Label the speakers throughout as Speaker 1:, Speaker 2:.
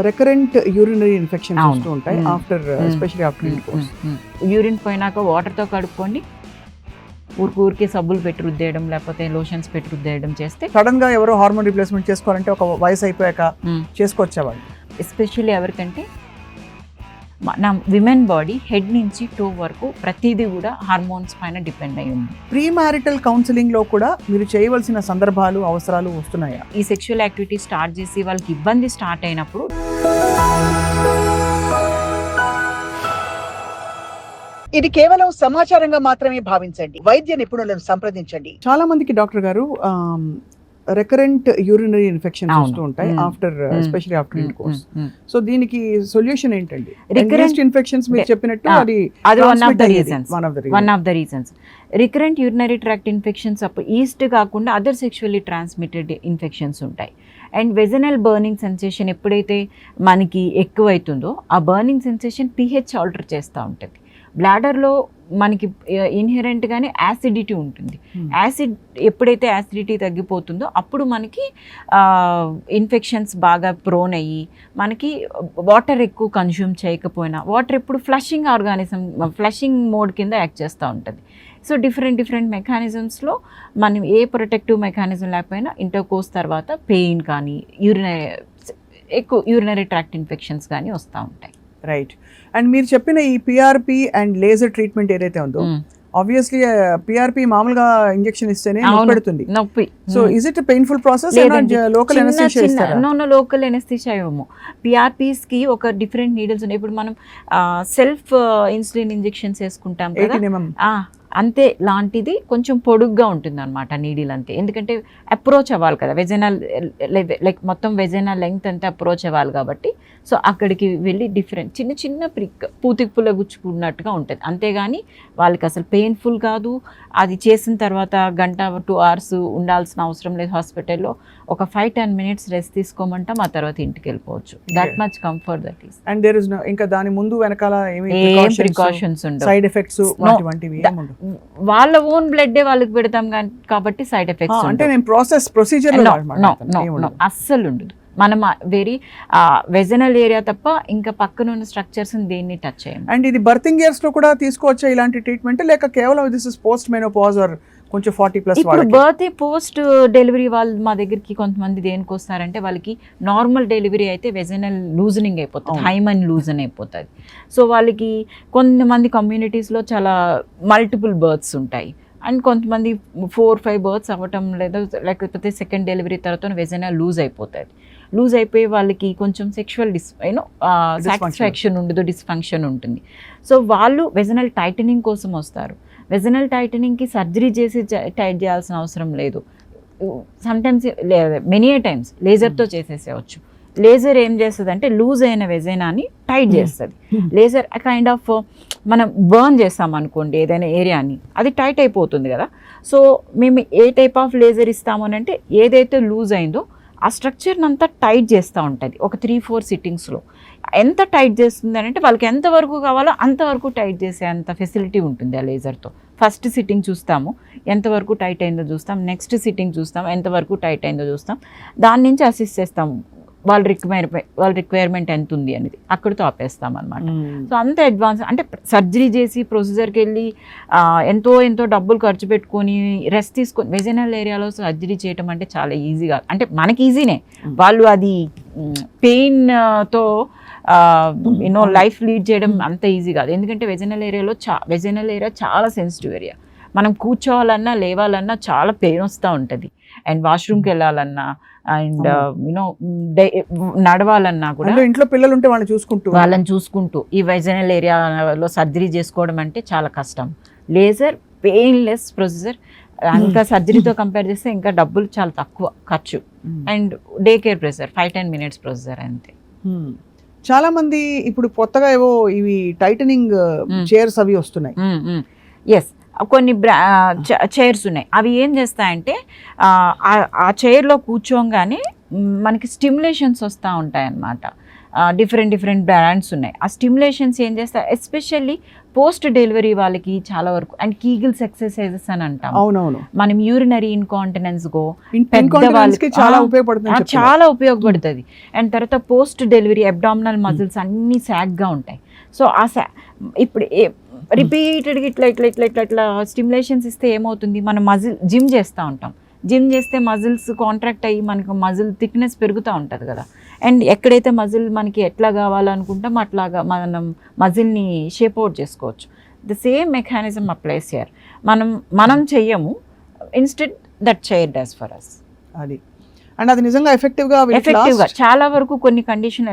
Speaker 1: Recurrent urinary infections వస్తూ ఉంటాయి after especially after intercourse.
Speaker 2: Urine పోయినాక వాటర్తో కడుక్కోండి, ఊరికే సబ్బులు పెట్టి రుద్దేయడం లేకపోతే లోషన్స్ పెట్టి రుద్దేయడం చేస్తే
Speaker 1: సడన్ గా ఎవరో హార్మోన్ రీప్లేస్మెంట్ చేసుకోవాలంటే ఒక వయసు అయిపోయాక చేసుకోవచ్చేవాళ్ళు.
Speaker 2: ఎస్పెషల్లీ ఎవరికంటే మన విమెన్ బాడీ హెడ్ నుంచి టో వరకు ప్రతిదీ కూడా హార్మోన్స్ పైన డిపెండ్ అయి ఉంది.
Speaker 1: ప్రీ మ్యారిటల్ కౌన్సిలింగ్ లో కూడా మీరు చేయవలసిన సందర్భాలు అవసరాలు వస్తున్నాయా?
Speaker 2: ఈ సెక్షువల్ యాక్టివిటీ స్టార్ట్ చేసి వాళ్ళకి ఇబ్బంది స్టార్ట్ అయినప్పుడు
Speaker 3: ఇది కేవలం సమాచారంగా మాత్రమే భావించండి, వైద్య నిపుణులను సంప్రదించండి.
Speaker 1: చాలా మందికి డాక్టర్ గారు రికరెంట్ యూరినరీ ఇన్ఫెక్షన్స్ వస్తూ ఉంటాయి after especially after intercourse. So దీనికి సొల్యూషన్ ఏంటండి? రికరెంట్ ఇన్ఫెక్షన్స్ మీరు చెప్పినట్టు అది
Speaker 2: one of the reasons. Recurrent urinary tract infections east కాకుండా అదర్ సెక్షువల్లీ ట్రాన్స్మిటెడ్ ఇన్ఫెక్షన్స్ ఉంటాయి. అండ్ వెజనల్ బర్నింగ్ సెన్సేషన్ ఎప్పుడైతే మనకి ఎక్కువైతుందో ఆ బర్నింగ్ సెన్సేషన్ pH ఆల్టర్ చేస్తూ ఉంటుంది. బ్లాడర్లో మనకి ఇన్హెరెంట్గానే యాసిడిటీ ఉంటుంది. యాసిడ్ ఎప్పుడైతే యాసిడిటీ తగ్గిపోతుందో అప్పుడు మనకి ఇన్ఫెక్షన్స్ బాగా ప్రోన్ అయ్యి మనకి వాటర్ ఎక్కువ కన్జ్యూమ్ చేయకపోయినా వాటర్ ఎప్పుడు ఫ్లషింగ్ ఆర్గానిజం ఫ్లషింగ్ మోడ్ కింద యాక్ట్ చేస్తూ ఉంటుంది. సో డిఫరెంట్ మెకానిజమ్స్లో మనం ఏ ప్రొటెక్టివ్ మెకానిజం లేకపోయినా ఇంటర్కోర్స్ తర్వాత పెయిన్ కానీ యూరినరీ ట్రాక్ట్ ఇన్ఫెక్షన్స్ కానీ వస్తూ ఉంటాయి.
Speaker 1: రైట్. అండ్ మీరు చెప్పిన ఈ పిఆర్పి అండ్ లేజర్ ట్రీట్మెంట్ ఏదైతే ఉందో ఆబ్వియస్లీ పిఆర్పి మామూలుగా ఇంజెక్షన్ ఇస్తేనే పెడుతుంది
Speaker 2: నొప్పి.
Speaker 1: So is it painful process? Local anaesthesia ఇస్తారా?
Speaker 2: నో లోకల్ ఎనస్థీషియా ఏమో. పిఆర్పిస్ కి ఒక డిఫరెంట్ నీడిల్స్ ఉన్నాయి. ఇప్పుడు మనం సెల్ఫ్ ఇన్సులిన్ ఇంజెక్షన్స్ వేసుకుంటాం కదా, అంతే లాంటిది కొంచెం పొడుగ్గా ఉంటుంది అనమాట నీడిల్ అంతే. ఎందుకంటే అప్రోచ్ అవ్వాలి కదా వెజనల్ లైక్ మొత్తం వెజనల్ లెంగ్త్ అంతా అప్రోచ్ అవ్వాలి కాబట్టి. సో అక్కడికి వెళ్ళి డిఫరెంట్ చిన్న ప్రిక్ పూతిపుల్ల గుచ్చుకున్నట్టుగా ఉంటుంది. అంతేగాని వాళ్ళకి అసలు పెయిన్ఫుల్ కాదు. అది చేసిన తర్వాత గంట 2 hours ఉండాల్సిన అవసరం లేదు హాస్పిటల్లో. ఒక 5-10 minutes రెస్ట్ తీసుకోమంటాం, ఆ తర్వాత ఇంటికి వెళ్ళిపోవచ్చు. That much comfort that is.
Speaker 1: And there is no ఇంకా దాని ముందు వెనకాల
Speaker 2: ఏం ప్రికాషన్స్ ఉండవు,
Speaker 1: సైడ్ ఎఫెక్ట్స్ వంటివి ఏముండవు.
Speaker 2: వాళ్ళ ఓన్ బ్లడ్ వాళ్ళకి పెడతాం కాబట్టి సైడ్ ఎఫెక్ట్స్
Speaker 1: అంటే నేను ప్రొసీజర్
Speaker 2: అస్సలు ఉండదు. మనం వెరీ వెజనల్ ఏరియా తప్ప ఇంకా పక్కన ఉన్న స్ట్రక్చర్స్ దేన్ని టచ్ చేయండి.
Speaker 1: అండ్ ఇది బర్తింగ్ ఇయర్స్ లో కూడా తీసుకోవచ్చా ఇలాంటి ట్రీట్మెంట్, లేక కేవలం this is post menopause or కొంచెం 40+
Speaker 2: ఇప్పుడు బర్త్ పోస్ట్ డెలివరీ వాళ్ళు మా దగ్గరికి కొంతమంది దేనికి వస్తారంటే వాళ్ళకి నార్మల్ డెలివరీ అయితే వెజనల్ లూజనింగ్ అయిపోతుంది, హైమన్ లూజన్ అయిపోతుంది. సో వాళ్ళకి కొంతమంది కమ్యూనిటీస్లో చాలా మల్టిపుల్ బర్త్స్ ఉంటాయి. అండ్ కొంతమంది 4-5 బర్త్స్ అవ్వటం లేదా లేకపోతే సెకండ్ డెలివరీ తర్వాత వెజనల్ లూజ్ అయిపోతుంది. లూజ్ అయిపోయి వాళ్ళకి కొంచెం సెక్షువల్ సాటిస్ఫాక్షన్ ఉండదు, డిస్ఫంక్షన్ ఉంటుంది. సో వాళ్ళు వెజనల్ టైటనింగ్ కోసం వస్తారు. వెజనల్ టైటనింగ్కి సర్జరీ చేసి టైట్ చేయాల్సిన అవసరం లేదు. సమ్టైమ్స్ మెనీ టైమ్స్ లేజర్తో చేసేసేయచ్చు. లేజర్ ఏం చేస్తుంది అంటే లూజ్ అయిన వెజైనాని టైట్ చేస్తుంది. లేజర్ కైండ్ ఆఫ్ మనం బర్న్ చేస్తాం అనుకోండి ఏదైనా ఏరియాని, అది టైట్ అయిపోతుంది కదా. సో మేము ఏ టైప్ ఆఫ్ లేజర్ ఇస్తాము అని అంటే ఏదైతే లూజ్ అయిందో ఆ స్ట్రక్చర్ని అంతా టైట్ చేస్తూ ఉంటుంది ఒక 3-4 సిట్టింగ్స్లో. ఎంత టైట్ చేస్తుంది అని అంటే వాళ్ళకి ఎంతవరకు కావాలో అంతవరకు టైట్ చేసే అంత ఫెసిలిటీ ఉంటుంది ఆ లేజర్తో. ఫస్ట్ సిట్టింగ్ చూస్తాము ఎంతవరకు టైట్ అయిందో చూస్తాం, నెక్స్ట్ సిట్టింగ్ చూస్తాం ఎంతవరకు టైట్ అయిందో చూస్తాం, దాని నుంచి అసిస్ట్ చేస్తాము వాళ్ళ రిక్వైర్మెంట్ ఎంత ఉంది అనేది, అక్కడితో ఆపేస్తాం అనమాట. సో అంత అడ్వాన్స్ అంటే సర్జరీ చేసి ప్రొసీజర్కి వెళ్ళి ఎంతో డబ్బులు ఖర్చు పెట్టుకొని రెస్ట్ తీసుకొని వెజనల్ ఏరియాలో సర్జరీ చేయటం అంటే చాలా ఈజీగా, అంటే మనకి ఈజీనే, వాళ్ళు అది పెయిన్తో లైఫ్ లీడ్ చేయడం అంత ఈజీ కాదు. ఎందుకంటే వెజనల్ ఏరియా చాలా సెన్సిటివ్ ఏరియా. మనం కూర్చోవాలన్నా లేవాలన్నా చాలా పెయిన్ వస్తూ ఉంటుంది. అండ్ వాష్రూమ్కి వెళ్ళాలన్నా అండ్ నడవాలన్నా కూడా
Speaker 1: ఇంట్లో పిల్లలు ఉంటే వాళ్ళని చూసుకుంటూ
Speaker 2: ఈ వెజనల్ ఏరియాలో సర్జరీ చేసుకోవడం అంటే చాలా కష్టం. లేజర్ పెయిన్లెస్ ప్రొసీజర్, ఇంకా సర్జరీతో కంపేర్ చేస్తే ఇంకా డబ్బులు చాలా తక్కువ ఖర్చు. And day care procedure 5-10 minutes procedure అంతే.
Speaker 1: చాలా మంది ఇప్పుడు కొత్తగా ఏవో ఇవి టైటనింగ్ చైర్స్ అవి వస్తున్నాయి.
Speaker 2: ఎస్, కొన్ని చైర్స్ ఉన్నాయి. అవి ఏం చేస్తాయంటే ఆ చైర్లో కూర్చోగానే మనకి స్టిమ్యులేషన్స్ వస్తూ ఉంటాయి అన్నమాట. డిఫరెంట్ బ్రాండ్స్ ఉన్నాయి. ఆ స్టిమ్యులేషన్స్ ఏం చేస్తాయి, ఎస్పెషల్లీ పోస్ట్ డెలివరీ వాళ్ళకి చాలా వరకు, అండ్ కీగిల్స్ ఎక్సర్సైజెస్ అని అంటాం.
Speaker 1: అవునవును,
Speaker 2: మనం యూరినరీ ఇన్కాంటినెన్స్ గో
Speaker 1: Incontinence కి చాలా ఉపయోగపడుతుంది
Speaker 2: చాలా ఉపయోగపడుతుంది. అండ్ తర్వాత పోస్ట్ డెలివరీ అబ్డామినల్ మజిల్స్ అన్ని సాగ్గా ఉంటాయి. సో ఆ ఇప్పుడు రిపీటెడ్గా ఇట్లా స్టిమ్యులేషన్స్ ఇస్తే ఏమవుతుంది, మనం జిమ్ చేస్తూ ఉంటాం. జిమ్ చేస్తే మజిల్స్ కాంట్రాక్ట్ అయ్యి మనకు మజిల్ థిక్నెస్ పెరుగుతూ ఉంటుంది కదా. అండ్ ఎక్కడైతే మజిల్ మనకి ఎట్లా కావాలనుకుంటాం అట్లాగా మనం మజిల్ని షేప్ అవుట్ చేసుకోవచ్చు. The same mechanism applies here. మనం చెయ్యము, instead that chair does for us.
Speaker 1: అది అండ్ అది నిజంగా ఎఫెక్టివ్గా
Speaker 2: చాలా వరకు కొన్ని కండిషన్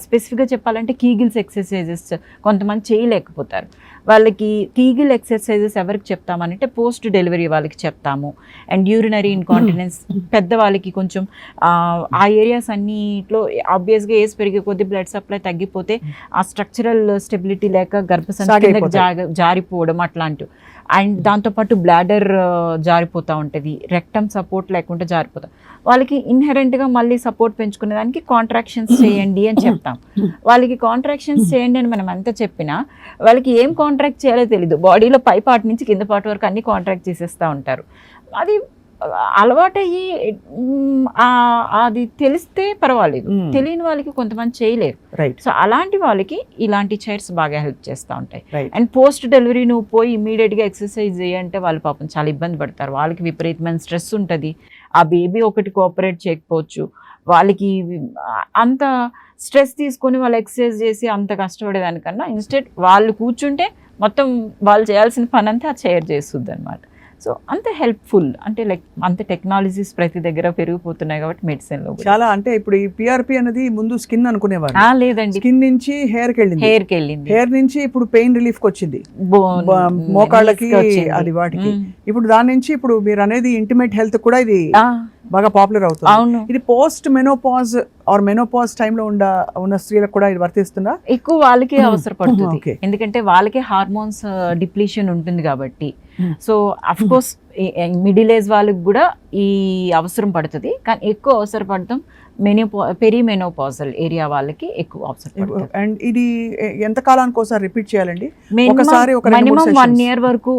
Speaker 2: స్పెసిఫిక్గా చెప్పాలంటే కీగిల్స్ ఎక్సర్సైజెస్ కొంతమంది చేయలేకపోతారు. వాళ్ళకి కీగిల్ ఎక్సర్సైజెస్ ఎవరికి చెప్తామనంటే పోస్ట్ డెలివరీ వాళ్ళకి చెప్తాము. అండ్ యూరినరీ ఇన్కాంటినెన్స్ పెద్దవాళ్ళకి కొంచెం ఆ ఏరియాస్ అన్నిట్లో ఆబ్వియస్గా ఏజ్ పెరిగే కొద్ది బ్లడ్ సప్లై తగ్గిపోతే ఆ స్ట్రక్చరల్ స్టెబిలిటీ లేక గర్భసంచి జారిపోవడం అట్లాంటివి. అండ్ దాంతోపాటు బ్లాడర్ జారిపోతూ ఉంటుంది, రెక్టమ్ సపోర్ట్ లేకుండా జారిపోతాం. వాళ్ళకి ఇన్హెరెంట్గా మళ్ళీ సపోర్ట్ పెంచుకునే దానికి కాంట్రాక్షన్స్ చేయండి అని చెప్తాం. వాళ్ళకి కాంట్రాక్షన్స్ చేయండి అని మనం ఎంత చెప్పినా వాళ్ళకి ఏం కాంట్రాక్ట్ చేయాలో తెలీదు. బాడీలో పై పార్ట్ నుంచి కింద పార్ట్ వరకు అన్ని కాంట్రాక్ట్ చేసేస్తూ ఉంటారు. అది అలవాటయ్యి అది తెలిస్తే పర్వాలేదు, తెలియని వాళ్ళకి కొంతమంది చేయలేరు. సో అలాంటి వాళ్ళకి ఇలాంటి చైర్స్ బాగా హెల్ప్ చేస్తూ ఉంటాయి. అండ్ పోస్ట్ డెలివరీ నువ్వు పోయి ఇమీడియట్గా ఎక్సర్సైజ్ చేయంటే వాళ్ళు పాపం చాలా ఇబ్బంది పడతారు. వాళ్ళకి విపరీతమైన స్ట్రెస్ ఉంటుంది. ఆ బేబీ ఒకటి కోఆపరేట్ చేయకపోవచ్చు. వాళ్ళకి అంత స్ట్రెస్ తీసుకొని వాళ్ళు ఎక్సర్సైజ్ చేసి అంత కష్టపడేదానికన్నా ఇన్స్టెడ్ వాళ్ళు కూర్చుంటే మొత్తం వాళ్ళు చేయాల్సిన పని అంతా ఆ చైర్ చేస్తుంది అనమాట. సో అంత హెల్ప్ఫుల్, అంటే లైక్ అంత టెక్నాలజీస్ ప్రతి దగ్గర పెరిగిపోతున్నాయి కాబట్టి మెడిసిన్లో
Speaker 1: చాలా. అంటే ఇప్పుడు ఈ పిఆర్పి అనేది ముందు స్కిన్ అనుకునేవారు,
Speaker 2: లేదండి,
Speaker 1: స్కిన్ నుంచి హెయిర్కి వెళ్ళింది, హెయిర్ నుంచి ఇప్పుడు పెయిన్ రిలీఫ్ కి వచ్చింది, మోకాళ్ళకి, అది వాటికి. ఇప్పుడు దాని నుంచి ఇప్పుడు మీరు అనేది ఇంటిమేట్ హెల్త్ కూడా ఇది బాగా పాపులర్ అవుతుంది. ఇది పోస్ట్ మెనోపాజ్ ఆర్ మెనోపాజ్ టైంలో ఉన్న స్త్రీలకు కూడా ఇది వర్తిస్తుందా?
Speaker 2: ఎక్కువ వాళ్ళకే అవసరపడుతుంది, ఎందుకంటే వాళ్ళకే హార్మోన్స్ డిప్లీషన్ ఉంటుంది కాబట్టి. So of course middle age వాళ్ళకి కూడా ఈ అవసరం పడుతుంది, కానీ ఎక్కువ అవసరపడతాం పెరిమెనోపాజల్ ఏరియా వాళ్ళకి ఎక్కువ అవసరం.
Speaker 1: అండ్ ఇది ఎంత కాలానికి ఒకసారి రిపీట్ చేయాలండి?
Speaker 2: మినిమం 1 year వరకు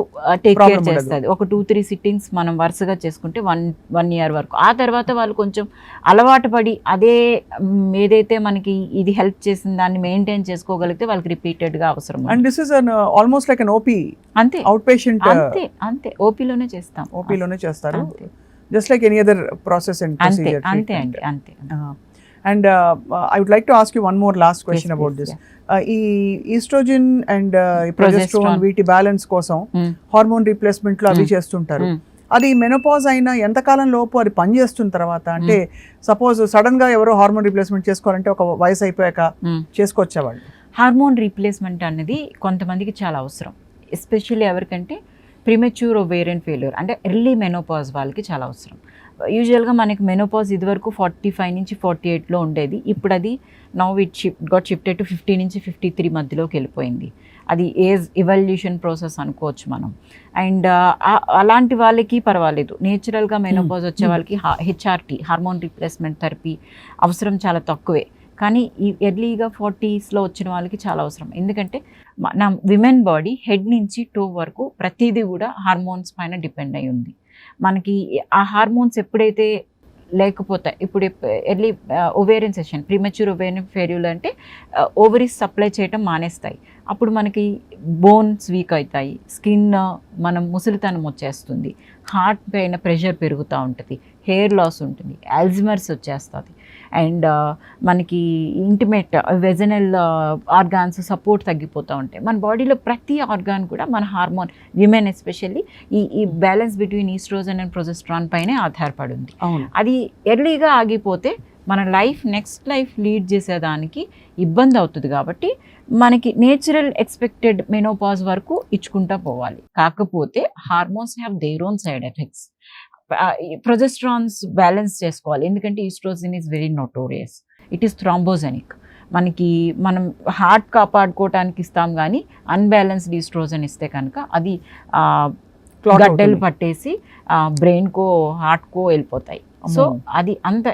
Speaker 2: టేక్ కేర్ చేస్తుంది. ఒక 2-3 సిట్టింగ్స్ మనం వరుసగా చేసుకుంటే 1 year వరకు. ఆ తర్వాత వాళ్ళు కొంచెం అలవాటు పడి అదే ఏదైతే మనకి ఇది హెల్ప్ చేసిన దాన్ని మెయింటైన్ చేసుకోగలిగితే వాళ్ళకి రిపీటెడ్ గా అవసరం.
Speaker 1: And this is almost like an OP,
Speaker 2: అంతే,
Speaker 1: అవుట్ పేషెంట్,
Speaker 2: అంతే ఓపీలోనే చేస్తారు,
Speaker 1: just like any other process and procedure.
Speaker 2: Ante.
Speaker 1: And I would like to ask you one more last question about this. Estrogen and progesterone వీటి balance కోసం hormone replacement లో అవి చేస్తుంటారు. అది menopause అయిన ఎంత కాలం లోపు అది పనిచేస్తున్న తర్వాత, అంటే సపోజ్ సడన్ గా ఎవరో హార్మోన్ రీప్లేస్మెంట్ చేసుకోవాలంటే ఒక వయసు అయిపోయాక చేసుకోవచ్చేవాళ్ళు.
Speaker 2: హార్మోన్ రీప్లేస్మెంట్ అనేది కొంతమందికి చాలా అవసరం, ఎస్పెషల్లీ ఎవరికంటే ప్రిమెచ్యూర్ ఓవేరియన్ ఫెయిల్యూర్, అంటే ఎర్లీ మెనోపాజ్ వాళ్ళకి చాలా అవసరం. యూజువల్గా మనకి మెనోపాజ్ ఇదివరకు 45 నుంచి 48లో ఉండేది, ఇప్పుడు అది నౌ గాట్ షిఫ్టెడ్ టు 50 నుంచి 53 మధ్యలోకి వెళ్ళిపోయింది. అది ఏజ్ ఇవల్యూషన్ ప్రాసెస్ అనుకోవచ్చు మనం. అండ్ అలాంటి వాళ్ళకి పర్వాలేదు, నేచురల్గా మెనోపాజ్ వచ్చే వాళ్ళకి HRT హార్మోన్ రీప్లేస్మెంట్ థెరపీ అవసరం చాలా తక్కువే. కానీ ఈ ఎర్లీగా 40sలో వచ్చిన వాళ్ళకి చాలా అవసరం, ఎందుకంటే మన విమెన్ బాడీ హెడ్ నుంచి టో వరకు ప్రతిదీ కూడా హార్మోన్స్ పైన డిపెండ్ అయి ఉంది. మనకి ఆ హార్మోన్స్ ఎప్పుడైతే లేకపోతాయి, ఇప్పుడు early ovarian session, premature ovarian failure అంటే ఓవరీస్ సప్లై చేయటం మానేస్తాయి. అప్పుడు మనకి బోన్స్ వీక్ అవుతాయి, స్కిన్ మనం ముసలితనం వచ్చేస్తుంది, హార్ట్ పైన ప్రెషర్ పెరుగుతూ ఉంటుంది, హెయిర్ లాస్ ఉంటుంది, ఆల్జిమర్స్ వచ్చేస్తుంది. అండ్ మనకి ఇంటిమేట్ వెజనల్ ఆర్గాన్స్ సపోర్ట్ తగ్గిపోతూ ఉంటాయి. మన బాడీలో ప్రతి ఆర్గాన్ కూడా మన హార్మోన్, విమెన్ ఎస్పెషల్లీ ఈ balance between oestrogen and progesterone పైనే ఆధారపడి ఉంది. అది ఎర్లీగా ఆగిపోతే మన నెక్స్ట్ లైఫ్ లీడ్ చేసేదానికి ఇబ్బంది అవుతుంది. కాబట్టి మనకి నేచురల్ ఎక్స్పెక్టెడ్ మెనోపాజ్ వరకు ఇచ్చుకుంటా పోవాలి. కాకపోతే hormones have their own side effects. Progesterones balance చేసుకోవాలి, ఎందుకంటే estrogen is very notorious, it is thrombogenic. మనం హార్ట్ కాపాడుకోవటానికి ఇస్తాం, కానీ అన్బ్యాలెన్స్డ్ ఈస్ట్రోజన్ ఇస్తే కనుక అది గడ్డలు పట్టేసి బ్రెయిన్కో హార్ట్కో వెళ్ళిపోతాయి. సో అది అంత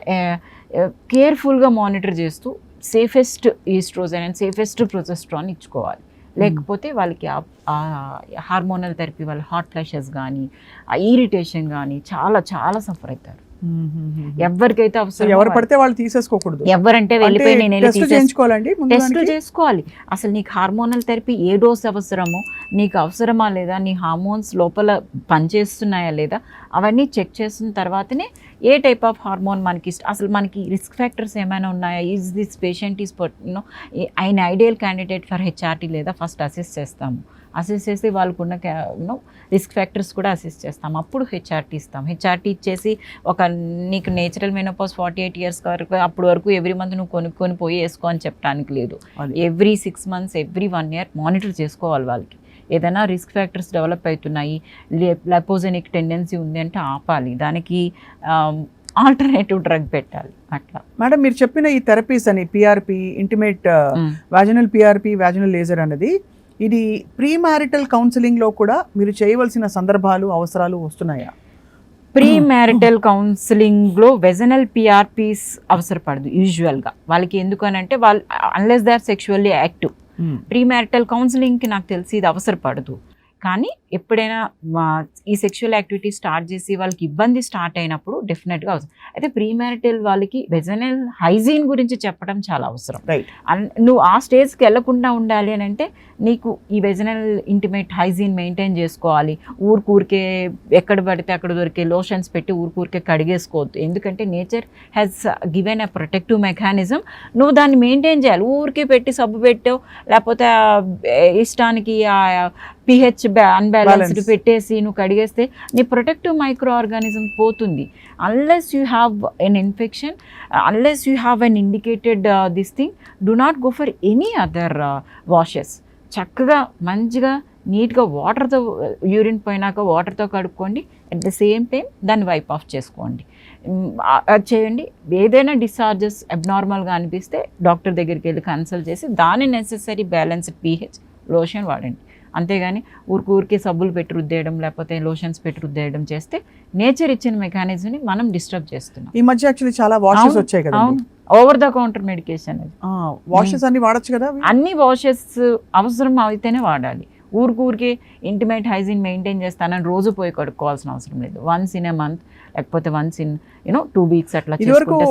Speaker 2: కేర్ఫుల్గా మానిటర్ చేస్తూ safest oestrogen and safest progesterone ఇచ్చుకోవాలి. లేకపోతే వాళ్ళకి హార్మోనల్ థెరపీ వల్ల హాట్ ఫ్లాషెస్ కానీ ఇరిటేషన్ కానీ చాలా చాలా సఫర్ అవుతారు. ఎవరికైతే అవసరం
Speaker 1: ఎవరు పడితే వాళ్ళు తీసేసుకోకూడదు.
Speaker 2: ఎవరంటే వెళ్ళిపోయి నేను
Speaker 1: టెస్టులు
Speaker 2: చేసుకోవాలి. అసలు నీకు హార్మోనల్ థెరపీ ఏ డోస్ అవసరమో, నీకు అవసరమా లేదా, నీ హార్మోన్స్ లోపల పనిచేస్తున్నాయా లేదా, అవన్నీ చెక్ చేసిన తర్వాతనే ఏ టైప్ ఆఫ్ హార్మోన్ మనకి అసలు మనకి రిస్క్ ఫ్యాక్టర్స్ ఏమైనా ఉన్నాయా, ఈజ్ దిస్ పేషెంట్ ఈజ్ ఆయన ఐడియల్ క్యాండిడేట్ ఫర్ హెచ్ఆర్టీ లేదా ఫస్ట్ అసెస్ చేస్తాము. అసెస్ చేసి వాళ్ళకున్న రిస్క్ ఫ్యాక్టర్స్ కూడా అసెస్ చేస్తాం. అప్పుడు హెచ్ఆర్టీ ఇస్తాం. హెచ్ఆర్టీ ఇచ్చేసి నీకు నేచురల్ మెనోపాజ్ 48 years వరకు అప్పుడు వరకు ఎవ్రీ మంత్ నువ్వు కొనుక్కొని పోయి వేసుకో అని చెప్పడానికి లేదు. Every 6 months every 1 year monitor చేసుకోవాలి. వాళ్ళకి ఏదైనా రిస్క్ ఫ్యాక్టర్స్ డెవలప్ అవుతున్నాయి, లైపోజెనిక్ టెండెన్సీ ఉంది అంటే ఆపాలి. దానికి ఆల్టర్నేటివ్ డ్రగ్ పెట్టాలి. అట్లా
Speaker 1: మేడం మీరు చెప్పిన ఈ థెరపీస్ అని పిఆర్పి, ఇంటిమేట్ వాజినల్ పిఆర్పి, వాజినల్ లేజర్ అనేది ఇది ప్రీ మ్యారిటల్ కౌన్సిలింగ్లో కూడా మీరు చేయవలసిన సందర్భాలు అవసరాలు వస్తున్నాయా?
Speaker 2: ప్రీ మ్యారిటల్ కౌన్సిలింగ్లో వెజనల్ పిఆర్పీస్ అవసరపడదు యూజువల్గా వాళ్ళకి. ఎందుకనంటే వాళ్ళు unless they are sexually active. Pre marital కౌన్సిలింగ్కి నాకు తెలిసి ఇది అవసరపడదు. కానీ ఎప్పుడైనా ఈ సెక్షువల్ యాక్టివిటీ స్టార్ట్ చేసి వాళ్ళకి ఇబ్బంది స్టార్ట్ అయినప్పుడు డెఫినెట్గా అవసరం. అయితే ప్రీ మ్యారిటల్ వాళ్ళకి వెజనల్ హైజీన్ గురించి చెప్పడం చాలా అవసరం. నువ్వు ఆ స్టేజ్కి వెళ్లకుండా ఉండాలి అని అంటే నీకు ఈ వెజనల్ ఇంటిమేట్ హైజీన్ మెయింటైన్ చేసుకోవాలి. ఊరికే ఎక్కడ పడితే అక్కడ దొరికే లోషన్స్ పెట్టి ఊరికే కడిగేసుకోవద్దు. ఎందుకంటే nature has given a protective mechanism. నువ్వు దాన్ని మెయింటైన్ చేయాలి. ఊరికే పెట్టి సబ్బు పెట్టావు, లేకపోతే ఇష్టానికి pH అన్బ్యాలెన్స్డ్ పెట్టేసి నువ్వు కడిగేస్తే నీ ప్రొటెక్టివ్ మైక్రో ఆర్గానిజం పోతుంది. Unless you have an infection, unless you have an indicated this thing, do not go for any other washes. చక్కగా మంచిగా నీట్గా వాటర్తో యూరిన్ పోయినాక వాటర్తో కడుక్కోండి. అట్ ద సేమ్ టైం దాన్ని వైప్ ఆఫ్ చేసుకోండి. అది చేయండి. ఏదైనా డిశ్చార్జెస్ అబ్నార్మల్గా అనిపిస్తే డాక్టర్ దగ్గరికి వెళ్ళి కన్సల్ట్ చేసి దాని నెసెసరీ బ్యాలెన్స్డ్ pH లోషన్ వాడండి. అంతేగాని ఊరికే సబ్బులు పెట్టి రుద్దేయడం లేకపోతే లోషన్స్ పెట్టి రుద్దేయడం చేస్తే నేచర్ ఇచ్చిన మెకానిజంని మనం డిస్టర్బ్ చేస్తున్నాం.
Speaker 1: ఈ మధ్య యాక్చువల్లీ చాలా వాషెస్ వచ్చాయి కదా.
Speaker 2: అవును, ఓవర్ ద కౌంటర్ మెడికేషన్ అది.
Speaker 1: వాషెస్ అన్ని వాడచ్చు కదా.
Speaker 2: అన్ని వాషెస్ అవసరం అయితేనే వాడాలి. ఊరికే ఇంటిమేట్ హైజీన్ మెయింటైన్ చేస్తానని రోజు పోయి కడుక్కోవాల్సిన అవసరం లేదు. వన్స్ ఇన్ ఎ మంత్ లేకపోతే వన్స్ ఇన్ 2 weeks అట్లా చేసుకుంటే.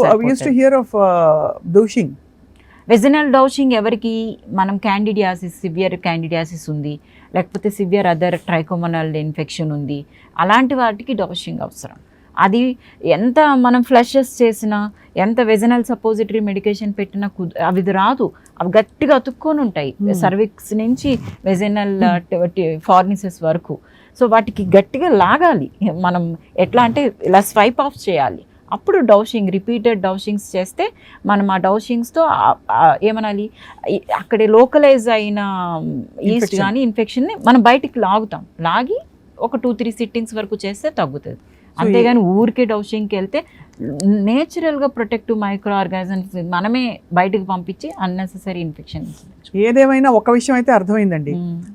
Speaker 2: వెజనల్ డౌషింగ్ ఎవరికి మనం క్యాండిడియాసిస్, సివియర్ క్యాండిడియాసిస్ ఉంది, లేకపోతే సివియర్ అదర్ ట్రైకోమోనల్ ఇన్ఫెక్షన్ ఉంది, అలాంటి వాటికి డౌషింగ్ అవసరం. అది ఎంత మనం ఫ్లషెస్ చేసినా, ఎంత వెజనల్ సపోజిటరీ మెడికేషన్ పెట్టినా అవి రాదు. అవి గట్టిగా అతుక్కొని ఉంటాయి సర్విక్స్ నుంచి వెజనల్ ఫార్నిసెస్ వరకు. సో వాటికి గట్టిగా లాగాలి మనం. ఎట్లా అంటే ఇలా స్వైప్ ఆఫ్ చేయాలి. అప్పుడు డౌషింగ్, రిపీటెడ్ డౌషింగ్స్ చేస్తే మనం ఆ డౌషింగ్స్తో ఏమనాలి, అక్కడే లోకలైజ్ అయిన ఈస్ట్ కానీ ఇన్ఫెక్షన్ని మనం బయటికి లాగి ఒక 2-3 sittings వరకు చేస్తే తగ్గుతుంది. అంతేగాని ఊరికే డౌషింగ్కి వెళ్తే నేచురల్గా ప్రొటెక్టివ్ మైక్రో ఆర్గానిజమ్స్ మనమే బయటకు పంపించి అన్నెసెసరీ ఇన్ఫెక్షన్.
Speaker 1: ఏదేమైనా ఒక విషయం అయితే అర్థమైందండి,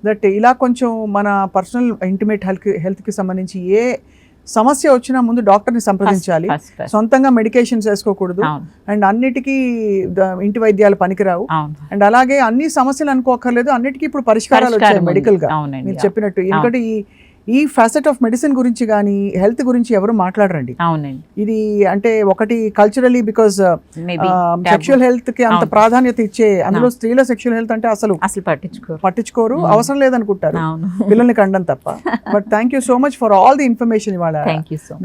Speaker 1: దట్ ఇలా కొంచెం మన పర్సనల్ ఇంటిమేట్ హెల్త్కి సంబంధించి ఏ సమస్య వచ్చినా ముందు డాక్టర్ని సంప్రదించాలి. సొంతంగా మెడికేషన్స్ వేసుకోకూడదు. అండ్ అన్నిటికీ ఇంటి వైద్యాలు పనికిరావు. అండ్ అలాగే అన్ని సమస్యలు అనుకోకర్లేదు, అన్నిటికీ ఇప్పుడు పరిష్కారాలు వచ్చాయి మెడికల్ గా మీరు చెప్పినట్టు. ఎందుకంటే ఈ ఫ్యాసెట్ ఆఫ్ మెడిసిన్ గురించి కానీ హెల్త్ గురించి ఎవరు మాట్లాడరండి. ఇది అంటే ఒకటి కల్చరలీ, బికాస్ సెక్షువల్ హెల్త్ కి అంత ప్రాధాన్యత ఇచ్చే, అందులో స్త్రీల సెక్షువల్ హెల్త్ అంటే అసలు పట్టించుకోరు, అవసరం లేదనుకుంటారు పిల్లల్ని కండం తప్ప. But thank you so much for all the information ఇవాళ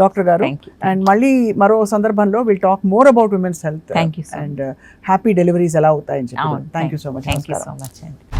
Speaker 1: డాక్టర్ గారు. అండ్ మళ్ళీ మరో సందర్భంలో will talk more about women's health and happy deliveries ఎలా అవుతాయని చెప్పి. Thank you so much.